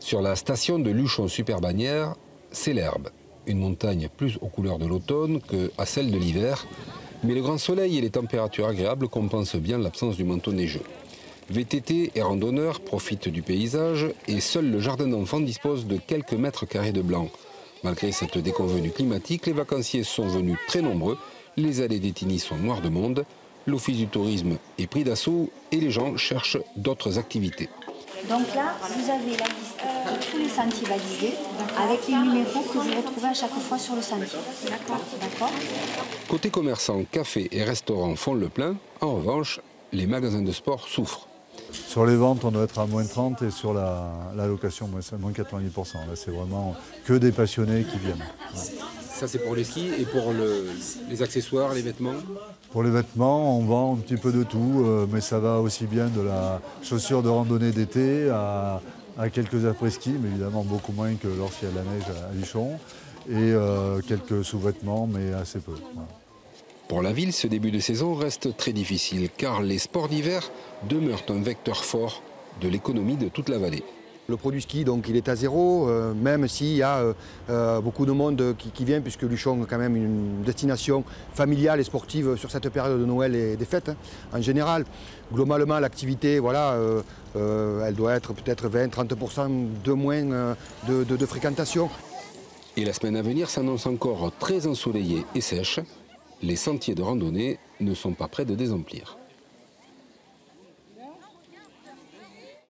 Sur la station de Luchon-Super-Bagnères, c'est l'herbe. Une montagne plus aux couleurs de l'automne qu'à celles de l'hiver. Mais le grand soleil et les températures agréables compensent bien l'absence du manteau neigeux. VTT et randonneurs profitent du paysage et seul le jardin d'enfants dispose de quelques mètres carrés de blanc. Malgré cette déconvenue climatique, les vacanciers sont venus très nombreux. Les allées d'Étigny sont noires de monde. L'office du tourisme est pris d'assaut et les gens cherchent d'autres activités. Donc là, vous avez la liste de tous les sentiers balisés avec les numéros que vous retrouvez à chaque fois sur le sentier. D'accord. Côté commerçants, cafés et restaurants font le plein. En revanche, les magasins de sport souffrent. Sur les ventes, on doit être à moins 30 et sur la location, moins 90%. Là, c'est vraiment que des passionnés qui viennent. Ouais. Ça, c'est pour les skis et pour les accessoires, les vêtements? Pour les vêtements, on vend un petit peu de tout, mais ça va aussi bien de la chaussure de randonnée d'été à quelques après-ski, mais évidemment beaucoup moins que lorsqu'il y a de la neige à Luchon, et quelques sous-vêtements, mais assez peu. Voilà. Pour la ville, ce début de saison reste très difficile, car les sports d'hiver demeurent un vecteur fort de l'économie de toute la vallée. Le produit ski, donc, il est à zéro, même s'il y a beaucoup de monde qui vient, puisque Luchon est quand même une destination familiale et sportive sur cette période de Noël et des fêtes. En général, globalement, l'activité, voilà, elle doit être peut-être 20-30% de moins de fréquentation. Et la semaine à venir s'annonce encore très ensoleillée et sèche. Les sentiers de randonnée ne sont pas près de désemplir.